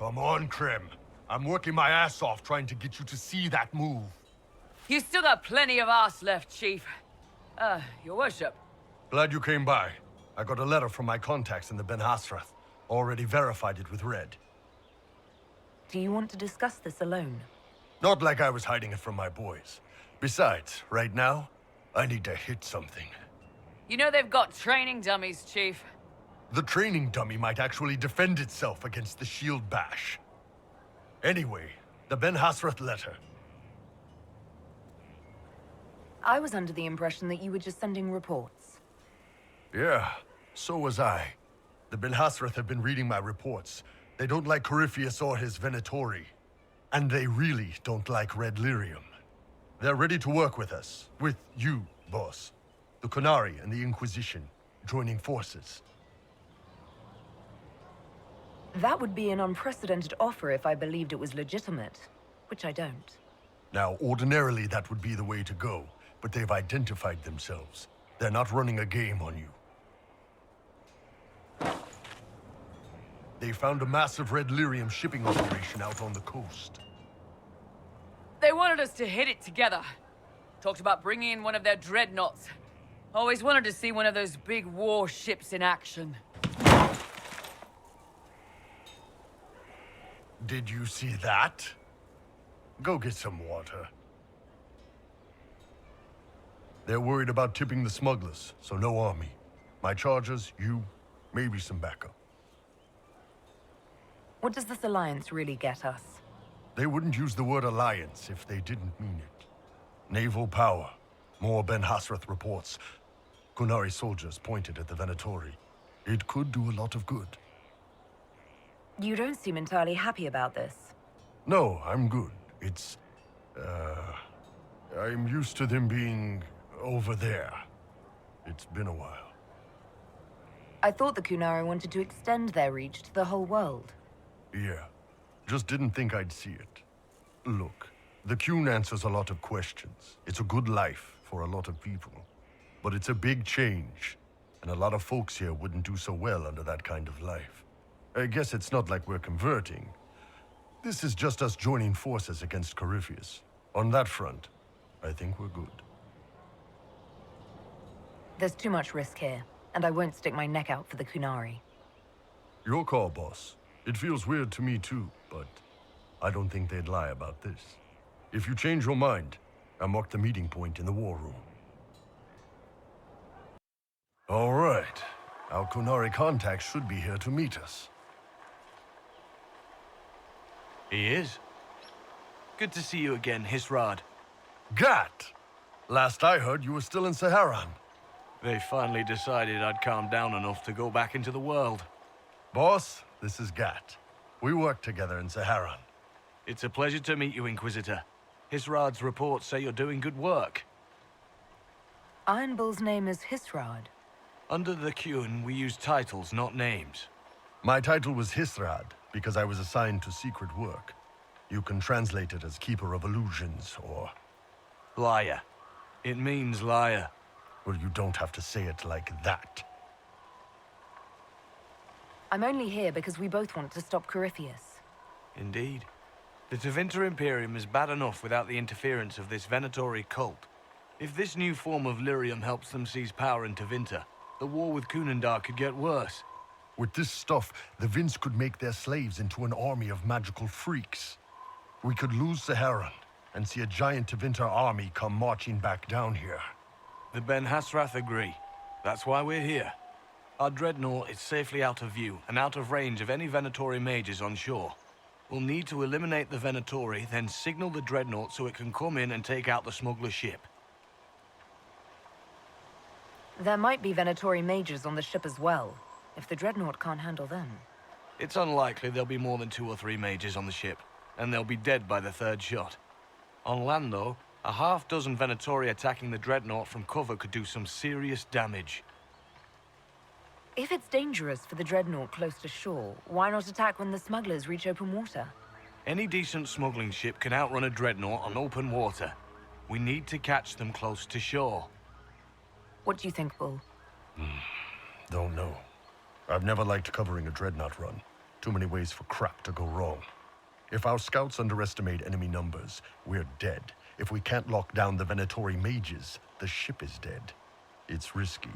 Come on, Krem. I'm working my ass off trying to get you to see that move. You still got plenty of arse left, Chief. Your worship. Glad you came by. I got a letter from my contacts in the Ben Hasrath. Already verified it with Red. Do you want to discuss this alone? Not like I was hiding it from my boys. Besides, right now, I need to hit something. You know they've got training dummies, Chief. The training dummy might actually defend itself against the shield bash. Anyway, the Ben Hasrath letter. I was under the impression that you were just sending reports. Yeah, so was I. The Ben Hasrath have been reading my reports. They don't like Corypheus or his Venatori. And they really don't like Red Lyrium. They're ready to work with us. With you, boss. The Qunari and the Inquisition, joining forces. That would be an unprecedented offer if I believed it was legitimate, which I don't. Now, ordinarily that would be the way to go, but they've identified themselves. They're not running a game on you. They found a massive Red Lyrium shipping operation out on the coast. They wanted us to hit it together. Talked about bringing in one of their dreadnoughts. Always wanted to see one of those big war ships in action. Did you see that? Go get some water. They're worried about tipping the smugglers, so no army. My charges, you, maybe some backup. What does this alliance really get us? They wouldn't use the word alliance if they didn't mean it. Naval power. More Ben Hasrath reports. Qunari soldiers pointed at the Venatori. It could do a lot of good. You don't seem entirely happy about this. No, I'm good. It's... I'm used to them being over there. It's been a while. I thought the Qunari wanted to extend their reach to the whole world. Yeah. Just didn't think I'd see it. Look, the Qun answers a lot of questions. It's a good life for a lot of people. But it's a big change, and a lot of folks here wouldn't do so well under that kind of life. I guess it's not like we're converting. This is just us joining forces against Corypheus. On that front, I think we're good. There's too much risk here, and I won't stick my neck out for the Qunari. Your call, boss. It feels weird to me too, but I don't think they'd lie about this. If you change your mind, I mark the meeting point in the war room. All right. Our Qunari contact should be here to meet us. He is. Good to see you again, Hisrad. Gat! Last I heard, you were still in Saharan. They finally decided I'd calmed down enough to go back into the world. Boss, this is Gat. We work together in Saharan. It's a pleasure to meet you, Inquisitor. Hisrad's reports say you're doing good work. Iron Bull's name is Hisrad. Under the Qun, we use titles, not names. My title was Hisrad, because I was assigned to secret work. You can translate it as Keeper of Illusions, or... Liar. It means liar. Well, you don't have to say it like that. I'm only here because we both want to stop Corypheus. Indeed. The Tevinter Imperium is bad enough without the interference of this Venatori cult. If this new form of lyrium helps them seize power in Tevinter, the war with Kunandar could get worse. With this stuff, the Vince could make their slaves into an army of magical freaks. We could lose Saharan, and see a giant Tevinter army come marching back down here. The Ben Hasrath agree. That's why we're here. Our dreadnought is safely out of view and out of range of any Venatori mages on shore. We'll need to eliminate the Venatori, then signal the dreadnought so it can come in and take out the smuggler ship. There might be Venatori mages on the ship as well, if the dreadnought can't handle them. It's unlikely there'll be more than 2 or 3 mages on the ship, and they'll be dead by the 3rd shot. On land, though, a half-dozen Venatori attacking the dreadnought from cover could do some serious damage. If it's dangerous for the dreadnought close to shore, why not attack when the smugglers reach open water? Any decent smuggling ship can outrun a dreadnought on open water. We need to catch them close to shore. What do you think, Bull? Don't know. I've never liked covering a dreadnought run. Too many ways for crap to go wrong. If our scouts underestimate enemy numbers, we're dead. If we can't lock down the Venatori mages, the ship is dead. It's risky.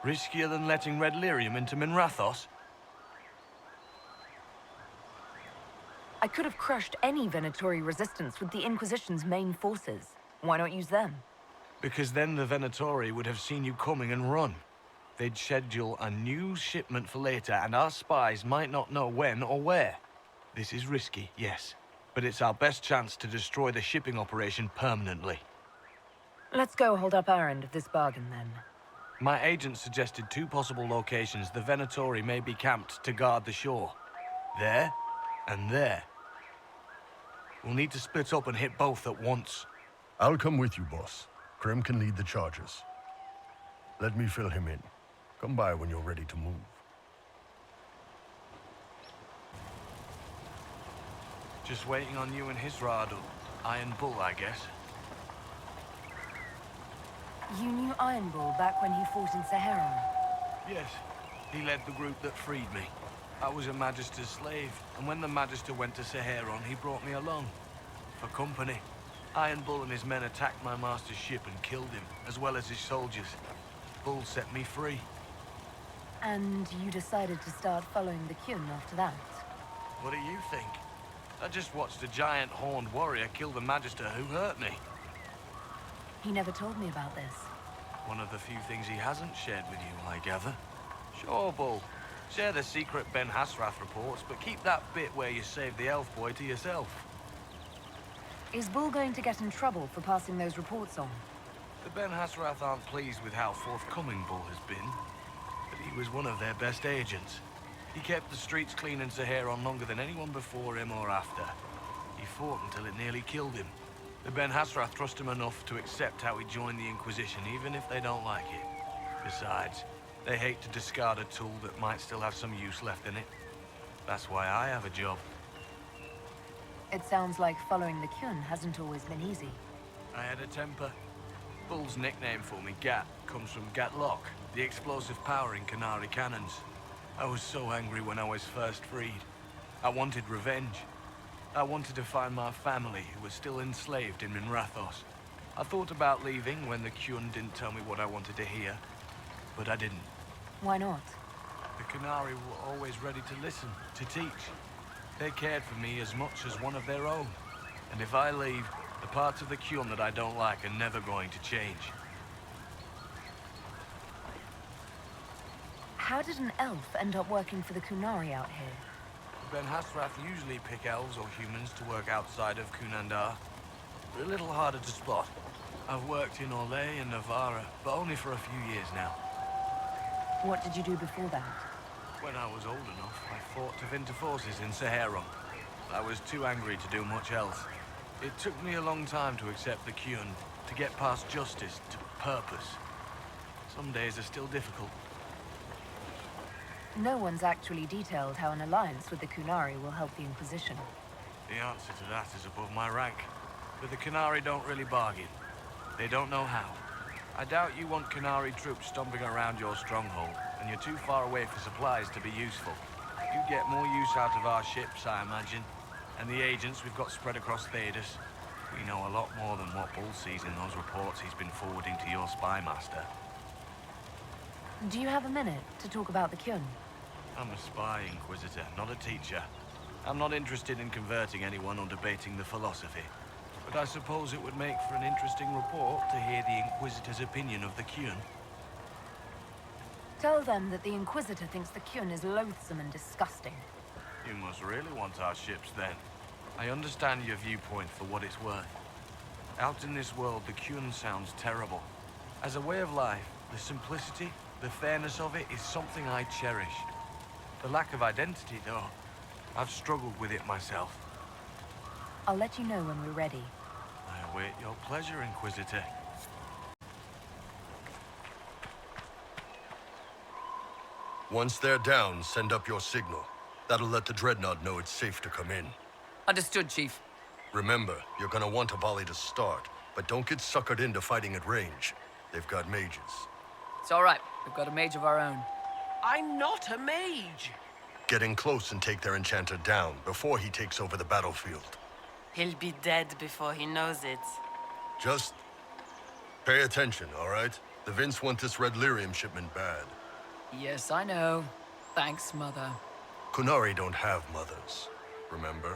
Riskier than letting Red Lyrium into Minrathos? I could have crushed any Venatori resistance with the Inquisition's main forces. Why not use them? Because then the Venatori would have seen you coming and run. They'd schedule a new shipment for later, and our spies might not know when or where. This is risky, yes, but it's our best chance to destroy the shipping operation permanently. Let's go hold up our end of this bargain, then. My agent suggested 2 possible locations the Venatori may be camped to guard the shore. There, and there. We'll need to split up and hit both at once. I'll come with you, boss. Krem can lead the charges. Let me fill him in. Come by when you're ready to move. Just waiting on you and Hisradu. Iron Bull, I guess. You knew Iron Bull back when he fought in Saharan. Yes. He led the group that freed me. I was a Magister's slave, and when the Magister went to Saharan, he brought me along. For company. Iron Bull and his men attacked my master's ship and killed him, as well as his soldiers. Bull set me free. And you decided to start following the Kyun after that? What do you think? I just watched a giant horned warrior kill the Magister who hurt me. He never told me about this. One of the few things he hasn't shared with you, I gather. Sure, Bull. Share the secret Ben Hasrath reports, but keep that bit where you saved the elf boy to yourself. Is Bull going to get in trouble for passing those reports on? The Ben Hasrath aren't pleased with how forthcoming Bull has been, but he was one of their best agents. He kept the streets clean in Saharan longer than anyone before him or after. He fought until it nearly killed him. The Ben Hasrath trust him enough to accept how he joined the Inquisition, even if they don't like it. Besides, they hate to discard a tool that might still have some use left in it. That's why I have a job. It sounds like following the Kyun hasn't always been easy. I had a temper. Bull's nickname for me, Gat, comes from Gatlock, the explosive power in Canary cannons. I was so angry when I was first freed. I wanted revenge. I wanted to find my family, who was still enslaved in Minrathos. I thought about leaving when the Kyun didn't tell me what I wanted to hear, but I didn't. Why not? The Canary were always ready to listen, to teach. They cared for me as much as one of their own. And if I leave, the parts of the Kyun that I don't like are never going to change. How did an elf end up working for the Kunari out here? Ben Hasrath usually pick elves or humans to work outside of Kunandar. They're a little harder to spot. I've worked in Orlais and Navarra, but only for a few years now. What did you do before that? When I was old enough, I fought to Vinter forces in Saharan. I was too angry to do much else. It took me a long time to accept the Kyun, to get past justice, to purpose. Some days are still difficult. No one's actually detailed how an alliance with the Kunari will help the Inquisition. The answer to that is above my rank. But the Canary don't really bargain. They don't know how. I doubt you want Canary troops stomping around your stronghold, and you're too far away for supplies to be useful. You'd get more use out of our ships, I imagine. And the agents we've got spread across Thedas. We know a lot more than what Bull sees in those reports he's been forwarding to your spy master. Do you have a minute to talk about the Kyun? I'm a spy, Inquisitor, not a teacher. I'm not interested in converting anyone or debating the philosophy. But I suppose it would make for an interesting report to hear the Inquisitor's opinion of the Kyun. Tell them that the Inquisitor thinks the Kyun is loathsome and disgusting. You must really want our ships, then. I understand your viewpoint for what it's worth. Out in this world, the Kyun sounds terrible. As a way of life, the simplicity, the fairness of it is something I cherish. The lack of identity, though, I've struggled with it myself. I'll let you know when we're ready. I await your pleasure, Inquisitor. Once they're down, send up your signal. That'll let the Dreadnought know it's safe to come in. Understood, Chief. Remember, you're gonna want a volley to start, but don't get suckered into fighting at range. They've got mages. It's all right. We've got a mage of our own. I'm not a mage. get in close and take their enchanter down before he takes over the battlefield. He'll be dead before he knows it. Just pay attention, all right? The Vince want this red lyrium shipment bad. Yes, I know. Thanks, Mother. Kunari don't have mothers, remember?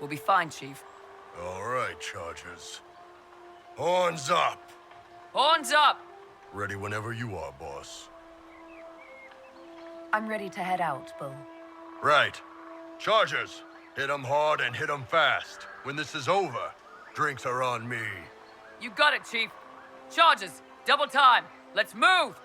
We'll be fine, Chief. All right, Chargers. Horns up! Horns up! Ready whenever you are, boss. I'm ready to head out, Bull. Right. Chargers, hit 'em hard and hit 'em fast. When this is over, drinks are on me. You got it, Chief. Charges, double time. Let's move!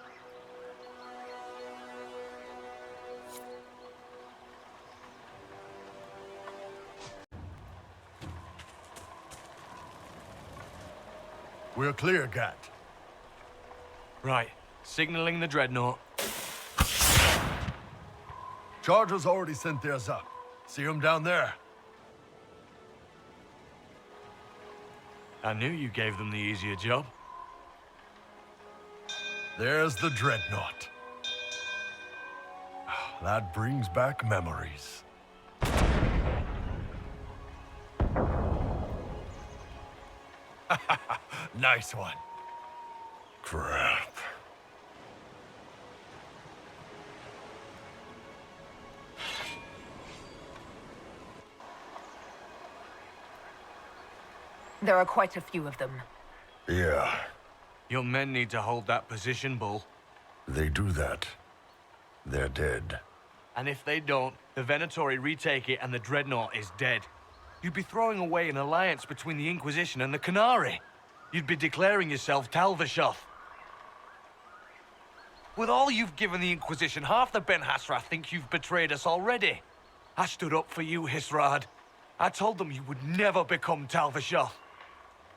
We're clear, Gat. Right. Signaling the dreadnought. Chargers already sent theirs up. See 'em down there? I knew you gave them the easier job. There's the dreadnought. That brings back memories. Nice one. Crap. There are quite a few of them. Yeah, Your men need to hold that position, Bull. they do that. They're dead. And if they don't, the Venatori retake it and the dreadnought is dead. You'd be throwing away an alliance between the Inquisition and the Canary. You'd be declaring yourself Talvishoth. With all you've given the Inquisition, half the Ben Hassrath think you've betrayed us already. I stood up for you, Hisrad. I told them you would never become Talvishoth.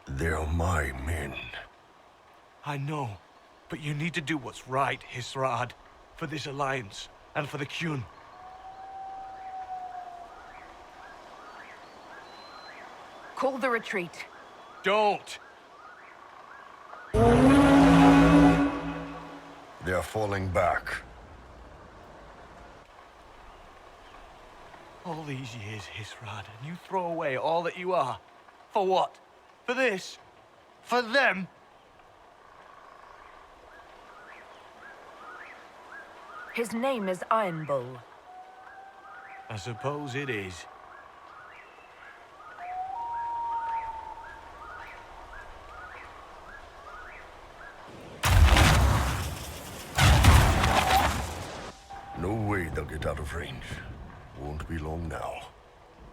They're my men. I know, but you need to do what's right, Hisrad. For this alliance, and for the Qun. Call the retreat. Don't! They're falling back. All these years, Hisrad, and you throw away all that you are. For what? For this? For them? His name is Iron Bull. I suppose it is. No way they'll get out of range. Won't be long now.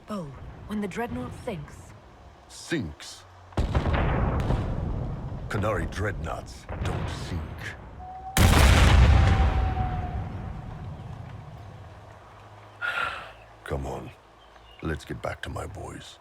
Bull, when the dreadnought sinks, Sinks. Canary dreadnoughts don't sink. Come on. Let's get back to my boys.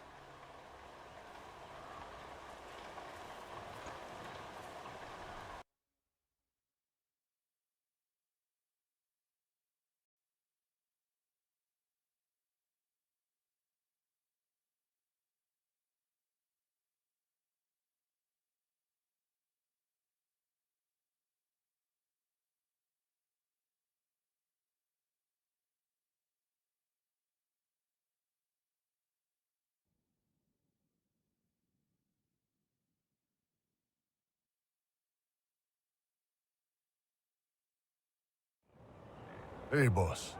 Hey, boss.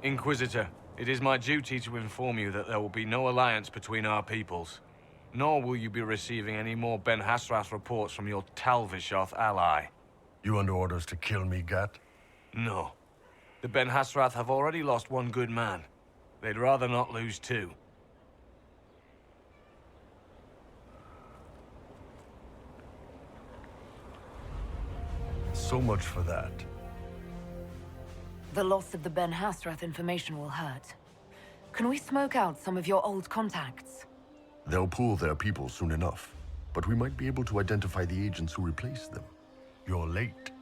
Inquisitor, it is my duty to inform you that there will be no alliance between our peoples. Nor will you be receiving any more Ben Hassrath reports from your Talvishoth ally. You under orders to kill me, Gat? No. The Ben Hassrath have already lost one good man. They'd rather not lose two. So much for that. the loss of the Ben Hassrath information will hurt. Can we smoke out some of your old contacts? They'll pool their people soon enough, but we might be able to identify the agents who replaced them. You're late.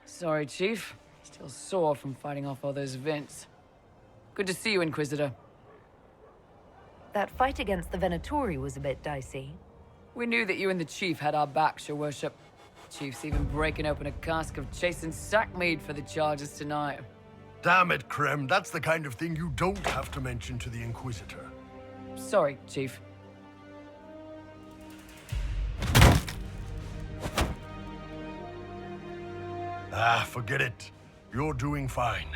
Sorry, Chief. Still sore from fighting off all those vents. Good to see you, Inquisitor. That fight against the Venatori was a bit dicey. We knew that you and the Chief had our backs, Your Worship. Chief's even breaking open a cask of chastened sack mead for the charges tonight. Damn it, Krem. That's the kind of thing you don't have to mention to the Inquisitor. Sorry, Chief. Ah, forget it. You're doing fine.